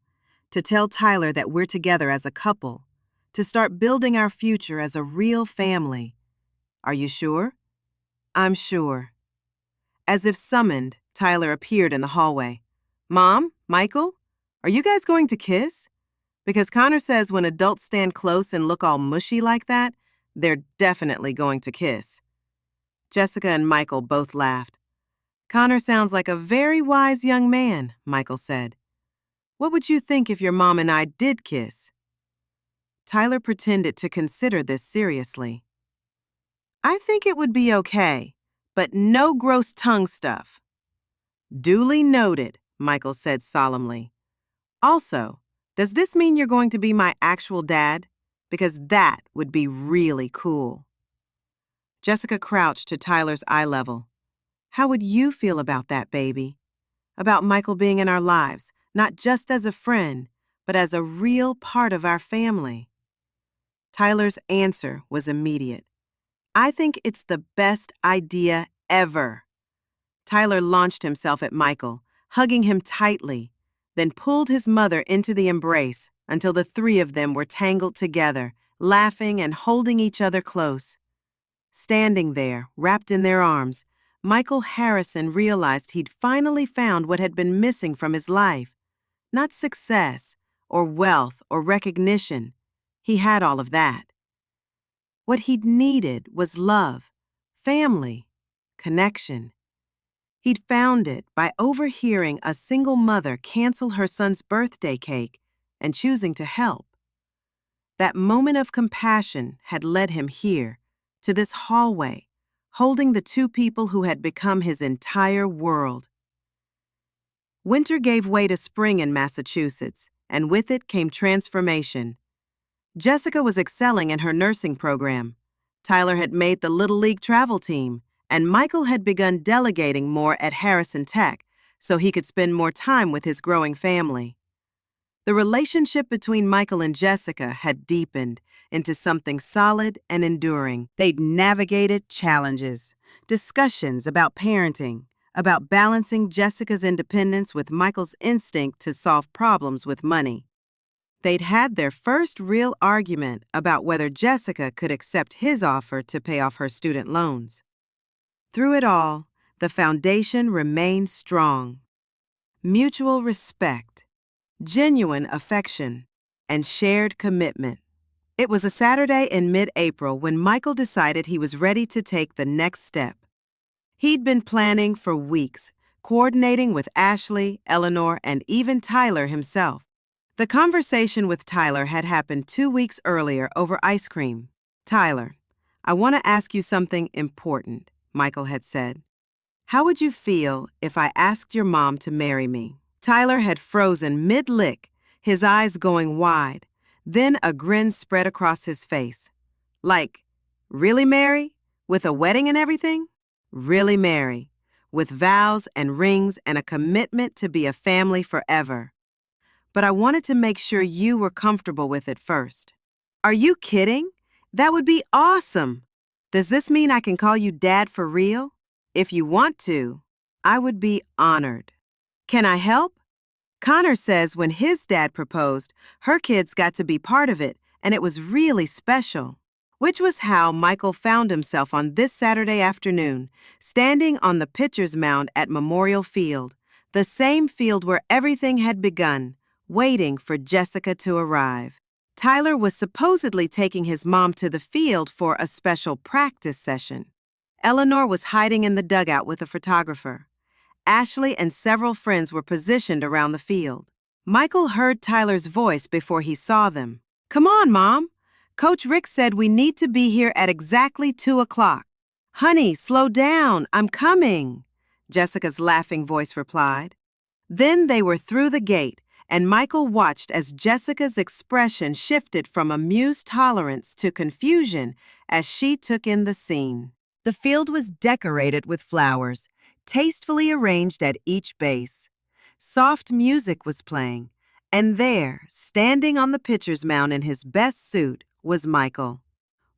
to tell Tyler that we're together as a couple, to start building our future as a real family. Are you sure?" "I'm sure." As if summoned, Tyler appeared in the hallway. "Mom, Michael, are you guys going to kiss? Because Connor says when adults stand close and look all mushy like that, they're definitely going to kiss." Jessica and Michael both laughed. "Connor sounds like a very wise young man," Michael said. "What would you think if your mom and I did kiss?" Tyler pretended to consider this seriously. "I think it would be okay, but no gross tongue stuff." "Duly noted," Michael said solemnly. "Also, does this mean you're going to be my actual dad? Because that would be really cool." Jessica crouched to Tyler's eye level. "How would you feel about that, baby? About Michael being in our lives, not just as a friend, but as a real part of our family?" Tyler's answer was immediate. "I think it's the best idea ever." Tyler launched himself at Michael, hugging him tightly, then pulled his mother into the embrace until the three of them were tangled together, laughing and holding each other close. Standing there, wrapped in their arms, Michael Harrison realized he'd finally found what had been missing from his life. Not success, or wealth, or recognition. He had all of that. What he'd needed was love, family, connection. He'd found it by overhearing a single mother cancel her son's birthday cake and choosing to help. That moment of compassion had led him here, to this hallway, holding the two people who had become his entire world. Winter gave way to spring in Massachusetts, and with it came transformation. Jessica was excelling in her nursing program. Tyler had made the Little League travel team, and Michael had begun delegating more at Harrison Tech so he could spend more time with his growing family. The relationship between Michael and Jessica had deepened into something solid and enduring. They'd navigated challenges, discussions about parenting, about balancing Jessica's independence with Michael's instinct to solve problems with money. They'd had their first real argument about whether Jessica could accept his offer to pay off her student loans. Through it all, the foundation remained strong. Mutual respect, genuine affection, and shared commitment. It was a Saturday in mid-April when Michael decided he was ready to take the next step. He'd been planning for weeks, coordinating with Ashley, Eleanor, and even Tyler himself. The conversation with Tyler had happened 2 weeks earlier over ice cream. "Tyler, I want to ask you something important," Michael had said. "How would you feel if I asked your mom to marry me?" Tyler had frozen mid-lick, his eyes going wide. Then a grin spread across his face. Like, "Really, Mary? With a wedding and everything?" "Really, Mary. With vows and rings and a commitment to be a family forever. But I wanted to make sure you were comfortable with it first." "Are you kidding? That would be awesome! Does this mean I can call you Dad for real?" "If you want to, I would be honored." "Can I help?" Connor says when his dad proposed, her kids got to be part of it, and it was really special. Which was how Michael found himself on this Saturday afternoon, standing on the pitcher's mound at Memorial Field, the same field where everything had begun, waiting for Jessica to arrive. Tyler was supposedly taking his mom to the field for a special practice session. Eleanor was hiding in the dugout with a photographer. Ashley and several friends were positioned around the field. Michael heard Tyler's voice before he saw them. "Come on, Mom. Coach Rick said we need to be here at exactly 2 o'clock. "Honey, slow down. I'm coming," Jessica's laughing voice replied. Then they were through the gate, and Michael watched as Jessica's expression shifted from amused tolerance to confusion as she took in the scene. The field was decorated with flowers, tastefully arranged at each base. Soft music was playing, and there, standing on the pitcher's mound in his best suit, was Michael.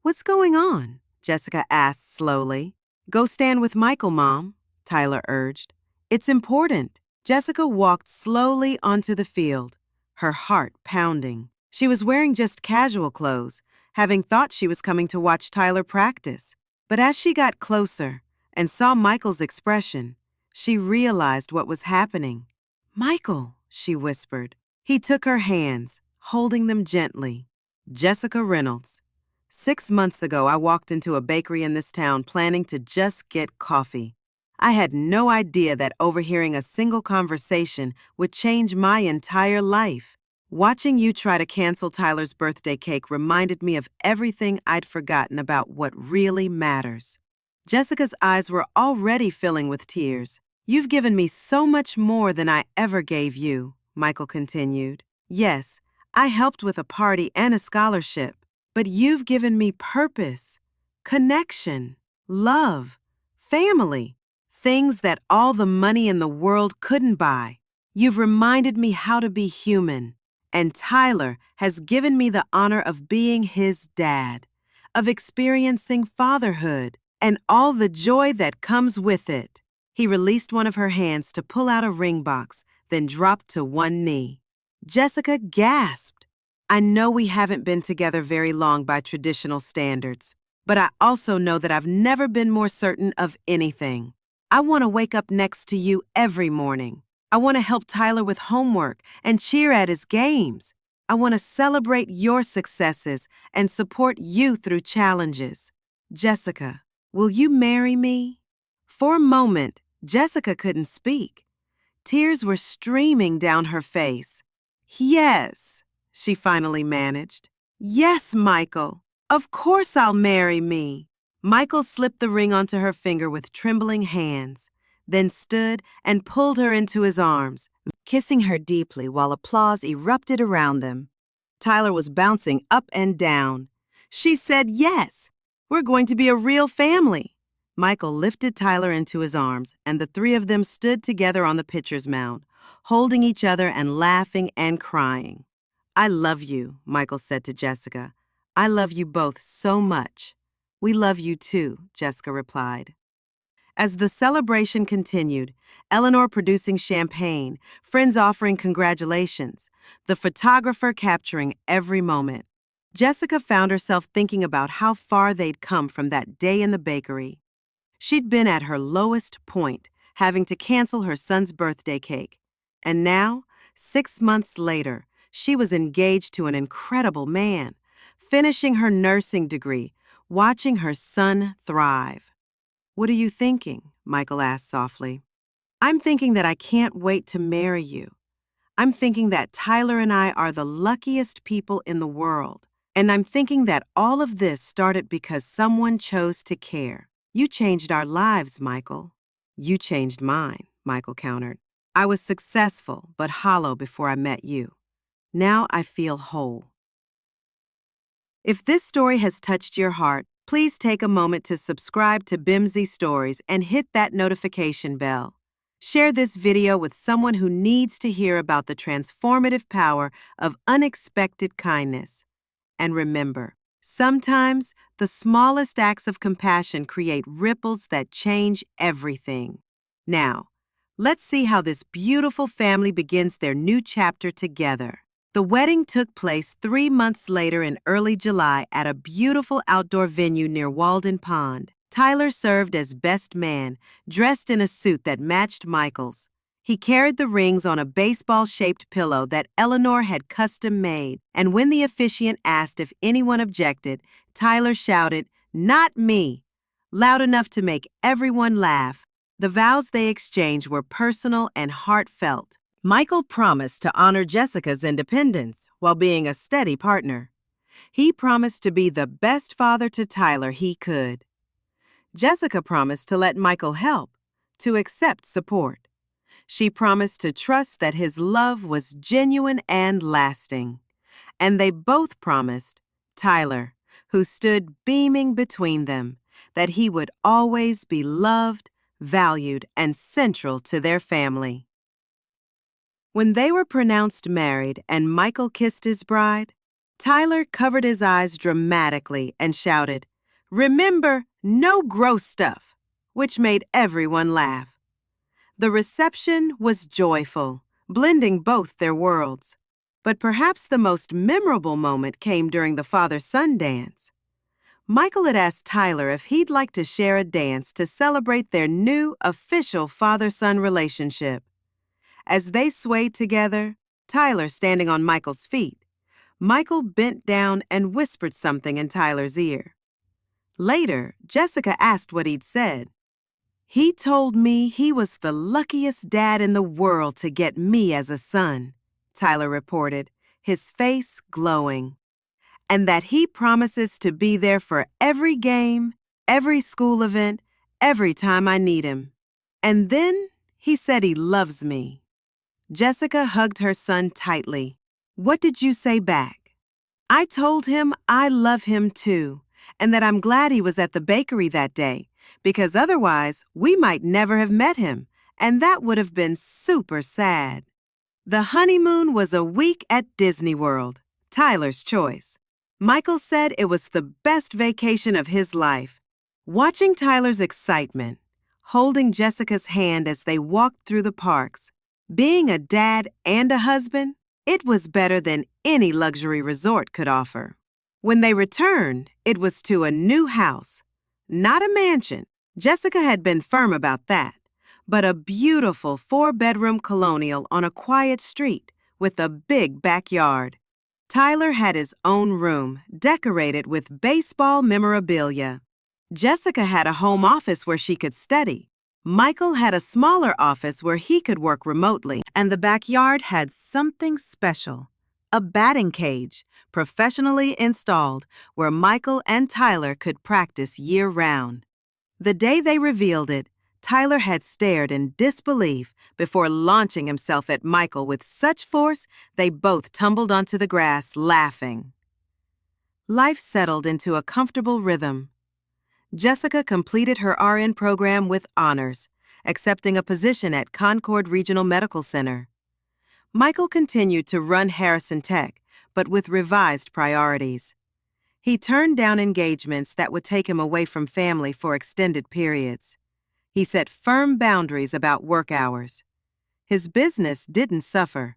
"What's going on?" Jessica asked slowly. "Go stand with Michael, Mom," Tyler urged. "It's important." Jessica walked slowly onto the field, her heart pounding. She was wearing just casual clothes, having thought she was coming to watch Tyler practice. But as she got closer and saw Michael's expression, she realized what was happening. "Michael," she whispered. He took her hands, holding them gently. "Jessica Reynolds. 6 months ago, I walked into a bakery in this town planning to just get coffee. I had no idea that overhearing a single conversation would change my entire life. Watching you try to cancel Tyler's birthday cake reminded me of everything I'd forgotten about what really matters." Jessica's eyes were already filling with tears. "You've given me so much more than I ever gave you," Michael continued. "Yes, I helped with a party and a scholarship, but you've given me purpose, connection, love, family, things that all the money in the world couldn't buy. You've reminded me how to be human. And Tyler has given me the honor of being his dad, of experiencing fatherhood, and all the joy that comes with it." He released one of her hands to pull out a ring box, then dropped to one knee. Jessica gasped. "I know we haven't been together very long by traditional standards, but I also know that I've never been more certain of anything. I want to wake up next to you every morning. I want to help Tyler with homework and cheer at his games. I want to celebrate your successes and support you through challenges. Jessica, will you marry me?" For a moment, Jessica couldn't speak. Tears were streaming down her face. "Yes," she finally managed. "Yes, Michael. Of course I'll marry me." Michael slipped the ring onto her finger with trembling hands, then stood and pulled her into his arms, kissing her deeply while applause erupted around them. Tyler was bouncing up and down. "She said yes. We're going to be a real family." Michael lifted Tyler into his arms, and the three of them stood together on the pitcher's mound, holding each other and laughing and crying. "I love you," Michael said to Jessica. "I love you both so much." "We love you too," Jessica replied. As the celebration continued, Eleanor producing champagne, friends offering congratulations, the photographer capturing every moment, Jessica found herself thinking about how far they'd come from that day in the bakery. She'd been at her lowest point, having to cancel her son's birthday cake. And now, 6 months later, she was engaged to an incredible man, finishing her nursing degree, watching her son thrive. "What are you thinking?" Michael asked softly. I'm thinking that I can't wait to marry you. I'm thinking that Tyler and I are the luckiest people in the world. And I'm thinking that all of this started because someone chose to care. You changed our lives, Michael. You changed mine, Michael countered. I was successful but hollow before I met you. Now I feel whole. If this story has touched your heart, please take a moment to subscribe to Bemzy Stories and hit that notification bell. Share this video with someone who needs to hear about the transformative power of unexpected kindness. And remember, sometimes the smallest acts of compassion create ripples that change everything. Now, let's see how this beautiful family begins their new chapter together. The wedding took place 3 months later in early July at a beautiful outdoor venue near Walden Pond. Tyler served as best man, dressed in a suit that matched Michael's. He carried the rings on a baseball-shaped pillow that Eleanor had custom made, and when the officiant asked if anyone objected, Tyler shouted, "Not me!" loud enough to make everyone laugh. The vows they exchanged were personal and heartfelt. Michael promised to honor Jessica's independence while being a steady partner. He promised to be the best father to Tyler he could. Jessica promised to let Michael help, to accept support. She promised to trust that his love was genuine and lasting. And they both promised, Tyler, who stood beaming between them, that he would always be loved, valued, and central to their family. When they were pronounced married and Michael kissed his bride, Tyler covered his eyes dramatically and shouted, "Remember, no gross stuff," which made everyone laugh. The reception was joyful, blending both their worlds. But perhaps the most memorable moment came during the father-son dance. Michael had asked Tyler if he'd like to share a dance to celebrate their new official father-son relationship. As they swayed together, Tyler standing on Michael's feet, Michael bent down and whispered something in Tyler's ear. Later, Jessica asked what he'd said. "He told me he was the luckiest dad in the world to get me as a son," Tyler reported, his face glowing. "And that he promises to be there for every game, every school event, every time I need him. And then he said he loves me." Jessica hugged her son tightly. "What did you say back?" "I told him I love him too, and that I'm glad he was at the bakery that day, because otherwise we might never have met him, and that would have been super sad." The honeymoon was a week at Disney World, Tyler's choice. Michael said it was the best vacation of his life. Watching Tyler's excitement, holding Jessica's hand as they walked through the parks, being a dad and a husband, it was better than any luxury resort could offer. When they returned, it was to a new house. Not a mansion. Jessica had been firm about that, but a beautiful 4-bedroom colonial on a quiet street with a big backyard. Tyler had his own room, decorated with baseball memorabilia. Jessica had a home office where she could study. Michael had a smaller office where he could work remotely. And the backyard had something special. A batting cage, professionally installed, where Michael and Tyler could practice year-round. The day they revealed it, Tyler had stared in disbelief before launching himself at Michael with such force they both tumbled onto the grass, laughing. Life settled into a comfortable rhythm. Jessica completed her RN program with honors, accepting a position at Concord Regional Medical Center. Michael continued to run Harrison Tech, but with revised priorities. He turned down engagements that would take him away from family for extended periods. He set firm boundaries about work hours. His business didn't suffer.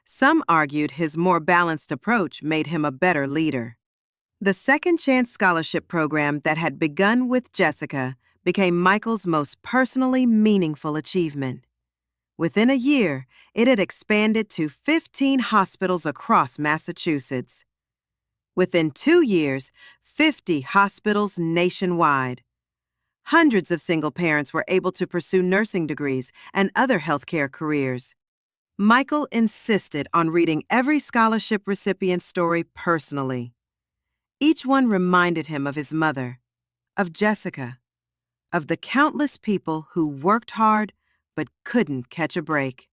Some argued his more balanced approach made him a better leader. The Second Chance Scholarship Program that had begun with Jessica became Michael's most personally meaningful achievement. Within a year, it had expanded to 15 hospitals across Massachusetts. Within 2 years, 50 hospitals nationwide. Hundreds of single parents were able to pursue nursing degrees and other healthcare careers. Michael insisted on reading every scholarship recipient's story personally. Each one reminded him of his mother, of Jessica, of the countless people who worked hard but couldn't catch a break.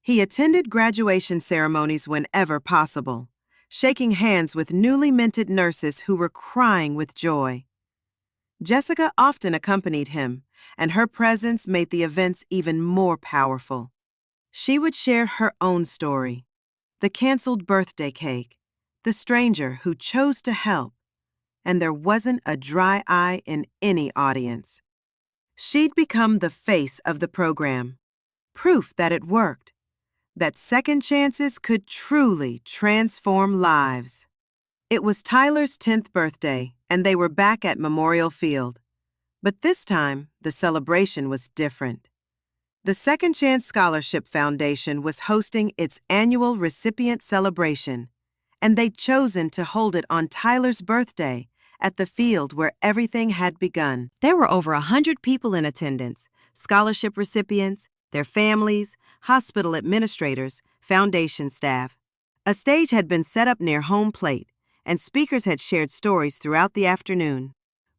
He attended graduation ceremonies whenever possible, shaking hands with newly minted nurses who were crying with joy. Jessica often accompanied him, and her presence made the events even more powerful. She would share her own story, the canceled birthday cake, the stranger who chose to help, and there wasn't a dry eye in any audience. She'd become the face of the program, proof that it worked, that second chances could truly transform lives. It was Tyler's 10th birthday, and they were back at Memorial Field. But this time, the celebration was different. The Second Chance Scholarship Foundation was hosting its annual recipient celebration, and they'd chosen to hold it on Tyler's birthday at the field where everything had begun. There were over 100 people in attendance: scholarship recipients, their families, hospital administrators, foundation staff. A stage had been set up near home plate, and speakers had shared stories throughout the afternoon.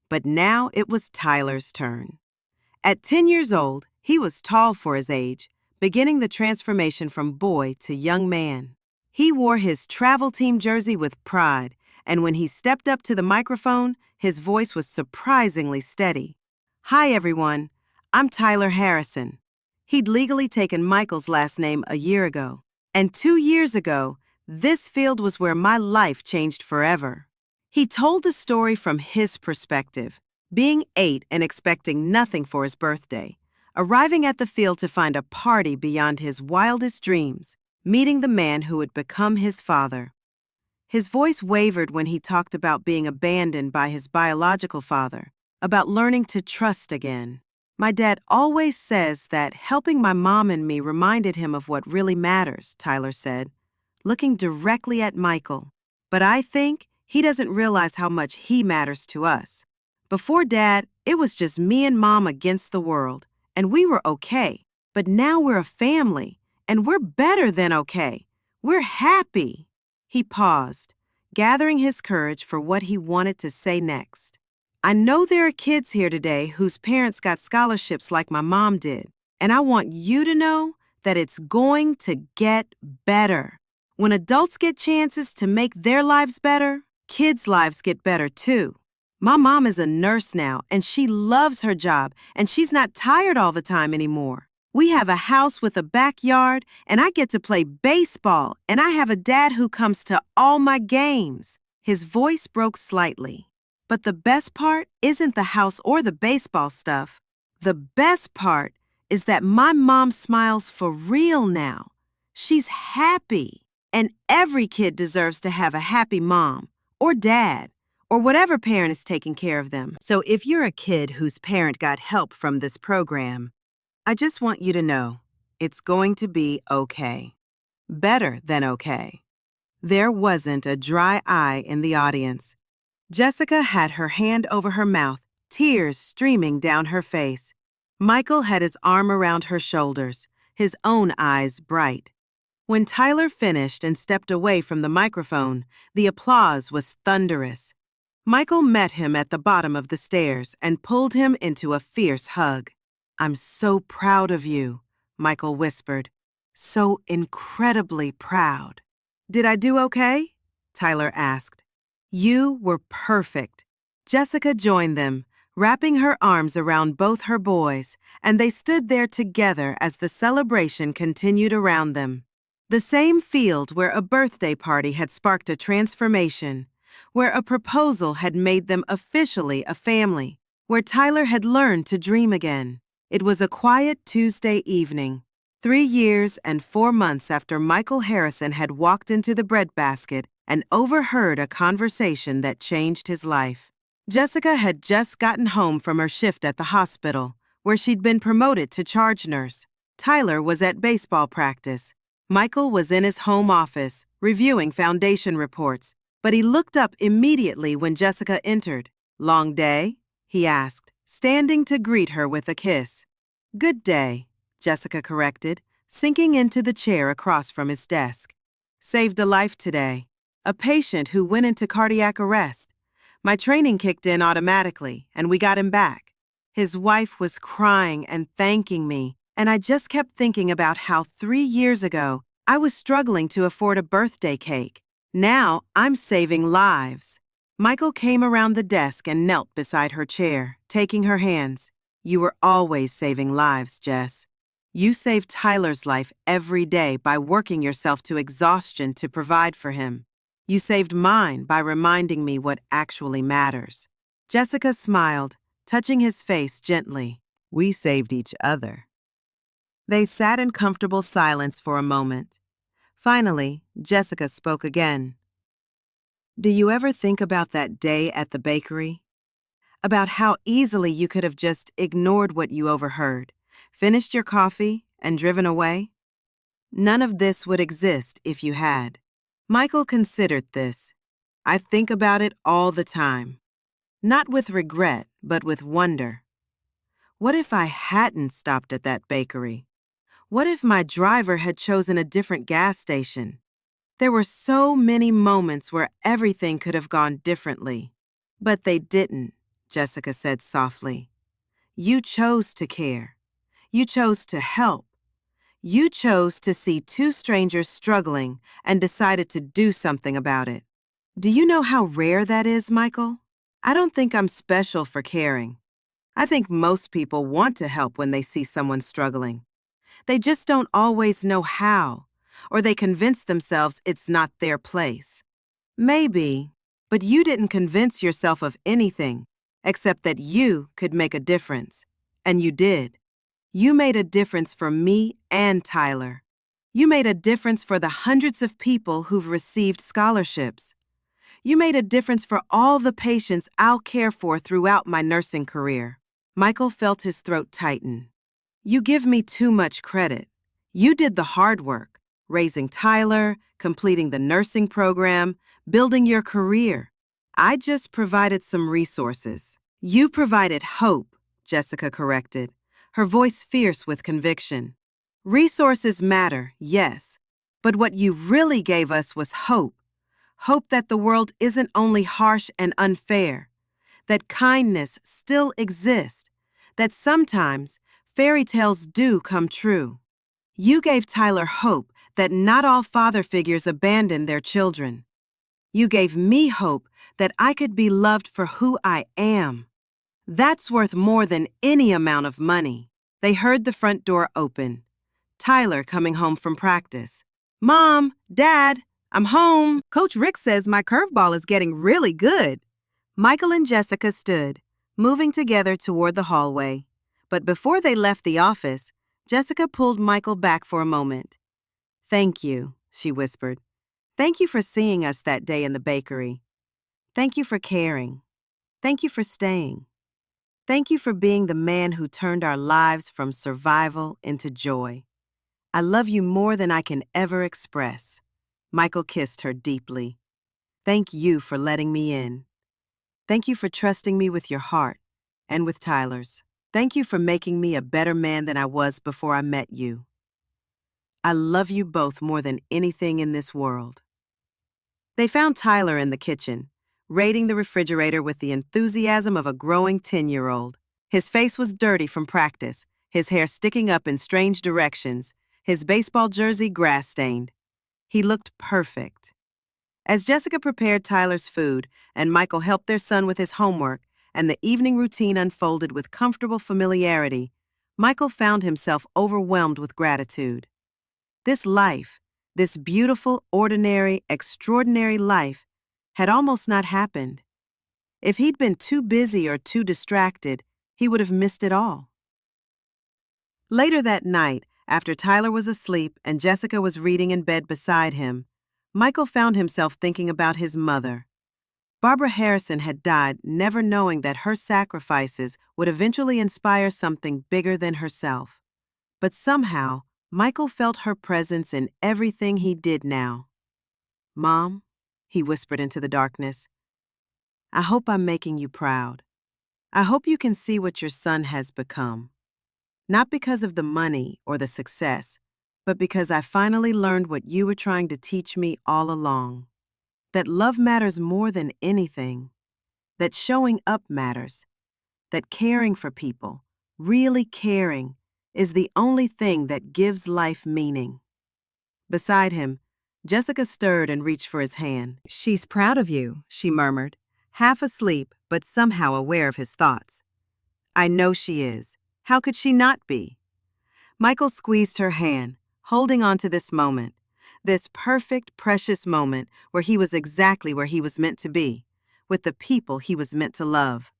But now it was Tyler's turn. At 10 years old, he was tall for his age, beginning the transformation from boy to young man. He wore his travel team jersey with pride, and when he stepped up to the microphone, his voice was surprisingly steady. "Hi, everyone. I'm Tyler Harrison." He'd legally taken Michael's last name a year ago. And 2 years ago, this field was where my life changed forever. He told the story from his perspective, being 8 and expecting nothing for his birthday, arriving at the field to find a party beyond his wildest dreams, meeting the man who would become his father. His voice wavered when he talked about being abandoned by his biological father, about learning to trust again. "My dad always says that helping my mom and me reminded him of what really matters," Tyler said, looking directly at Michael. "But I think he doesn't realize how much he matters to us. Before Dad, it was just me and Mom against the world, and we were okay. But now we're a family, and we're better than okay. We're happy." He paused, gathering his courage for what he wanted to say next. "I know there are kids here today whose parents got scholarships like my mom did, and I want you to know that it's going to get better. When adults get chances to make their lives better, kids' lives get better too. My mom is a nurse now, and she loves her job, and she's not tired all the time anymore. We have a house with a backyard, and I get to play baseball, and I have a dad who comes to all my games." His voice broke slightly. "But the best part isn't the house or the baseball stuff. The best part is that my mom smiles for real now. She's happy. And every kid deserves to have a happy mom, or dad, or whatever parent is taking care of them. So if you're a kid whose parent got help from this program, I just want you to know it's going to be okay. Better than okay." There wasn't a dry eye in the audience. Jessica had her hand over her mouth, tears streaming down her face. Michael had his arm around her shoulders, his own eyes bright. When Tyler finished and stepped away from the microphone, the applause was thunderous. Michael met him at the bottom of the stairs and pulled him into a fierce hug. "I'm so proud of you," Michael whispered. "So incredibly proud." "Did I do okay?" Tyler asked. "You were perfect." Jessica joined them, wrapping her arms around both her boys, and they stood there together as the celebration continued around them. The same field where a birthday party had sparked a transformation, where a proposal had made them officially a family, where Tyler had learned to dream again. It was a quiet Tuesday evening, 3 years and 4 months after Michael Harrison had walked into the breadbasket and overheard a conversation that changed his life. Jessica had just gotten home from her shift at the hospital, where she'd been promoted to charge nurse. Tyler was at baseball practice. Michael was in his home office, reviewing foundation reports, but he looked up immediately when Jessica entered. "Long day?" he asked, standing to greet her with a kiss. "Good day," Jessica corrected, sinking into the chair across from his desk. "Saved a life today. A patient who went into cardiac arrest. My training kicked in automatically, and we got him back. His wife was crying and thanking me, and I just kept thinking about how 3 years ago I was struggling to afford a birthday cake. Now I'm saving lives." Michael came around the desk and knelt beside her chair, taking her hands. "You were always saving lives, Jess. You saved Tyler's life every day by working yourself to exhaustion to provide for him. You saved mine by reminding me what actually matters." Jessica smiled, touching his face gently. "We saved each other." They sat in comfortable silence for a moment. Finally, Jessica spoke again. "Do you ever think about that day at the bakery? About how easily you could have just ignored what you overheard, finished your coffee, and driven away? None of this would exist if you had." Michael considered this. "I think about it all the time. Not with regret, but with wonder. What if I hadn't stopped at that bakery? What if my driver had chosen a different gas station? There were so many moments where everything could have gone differently. But they didn't," Jessica said softly. "You chose to care. You chose to help. You chose to see two strangers struggling and decided to do something about it. Do you know how rare that is, Michael? I don't think I'm special for caring. I think most people want to help when they see someone struggling. They just don't always know how, or they convince themselves it's not their place. Maybe, but you didn't convince yourself of anything, except that you could make a difference. And you did. You made a difference for me and Tyler. You made a difference for the hundreds of people who've received scholarships. You made a difference for all the patients I'll care for throughout my nursing career." Michael felt his throat tighten. "You give me too much credit. You did the hard work, raising Tyler, completing the nursing program, building your career. I just provided some resources." "You provided hope," Jessica corrected, her voice fierce with conviction. "Resources matter, yes, but what you really gave us was hope. Hope that the world isn't only harsh and unfair, that kindness still exists, that sometimes fairy tales do come true. You gave Tyler hope that not all father figures abandon their children. You gave me hope that I could be loved for who I am. That's worth more than any amount of money." They heard the front door open. Tyler coming home from practice. "Mom, Dad, I'm home. Coach Rick says my curveball is getting really good." Michael and Jessica stood, moving together toward the hallway. But before they left the office, Jessica pulled Michael back for a moment. "Thank you," she whispered. "Thank you for seeing us that day in the bakery. Thank you for caring. Thank you for staying. Thank you for being the man who turned our lives from survival into joy. I love you more than I can ever express." Michael kissed her deeply. "Thank you for letting me in. Thank you for trusting me with your heart and with Tyler's. Thank you for making me a better man than I was before I met you. I love you both more than anything in this world." They found Tyler in the kitchen, raiding the refrigerator with the enthusiasm of a growing 10-year-old. His face was dirty from practice, his hair sticking up in strange directions, his baseball jersey grass-stained. He looked perfect. As Jessica prepared Tyler's food and Michael helped their son with his homework and the evening routine unfolded with comfortable familiarity, Michael found himself overwhelmed with gratitude. This life, this beautiful, ordinary, extraordinary life, had almost not happened. If he'd been too busy or too distracted, he would have missed it all. Later that night, after Tyler was asleep and Jessica was reading in bed beside him, Michael found himself thinking about his mother. Barbara Harrison had died never knowing that her sacrifices would eventually inspire something bigger than herself. But somehow, Michael felt her presence in everything he did now. "Mom," he whispered into the darkness, "I hope I'm making you proud. I hope you can see what your son has become. Not because of the money or the success, but because I finally learned what you were trying to teach me all along. That love matters more than anything. That showing up matters. That caring for people, really caring, is the only thing that gives life meaning. Beside him, Jessica stirred and reached for his hand. She's proud of you, she murmured, half asleep but somehow aware of his thoughts. I know she is. How could she not be? Michael squeezed her hand, holding on to this moment, this perfect, precious moment where he was exactly where he was meant to be, with the people he was meant to love.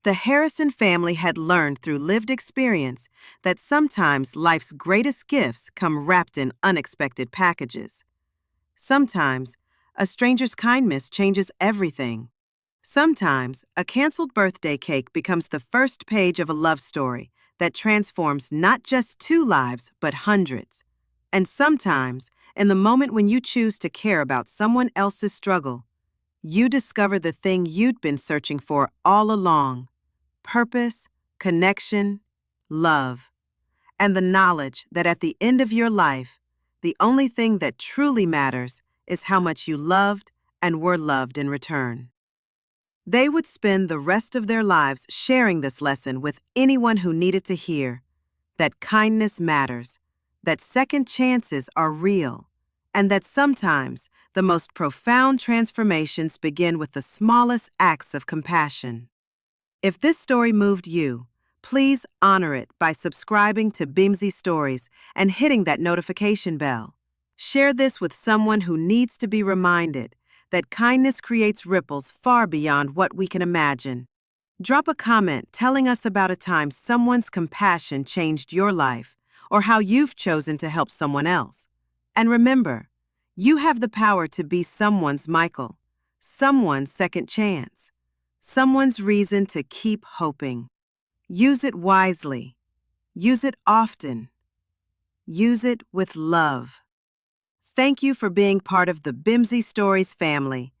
The Harrison family had learned through lived experience that sometimes life's greatest gifts come wrapped in unexpected packages. Sometimes, a stranger's kindness changes everything. Sometimes, a canceled birthday cake becomes the first page of a love story that transforms not just 2 lives, but hundreds. And sometimes, in the moment when you choose to care about someone else's struggle, you discover the thing you'd been searching for all along: purpose, connection, love, and the knowledge that at the end of your life, the only thing that truly matters is how much you loved and were loved in return. They would spend the rest of their lives sharing this lesson with anyone who needed to hear that kindness matters, that second chances are real, and that sometimes the most profound transformations begin with the smallest acts of compassion. If this story moved you, please honor it by subscribing to Bemzy Stories and hitting that notification bell. Share this with someone who needs to be reminded that kindness creates ripples far beyond what we can imagine. Drop a comment telling us about a time someone's compassion changed your life or how you've chosen to help someone else. And remember, you have the power to be someone's Michael, someone's second chance, someone's reason to keep hoping. Use it wisely. Use it often. Use it with love. Thank you for being part of the Bemzy Stories family.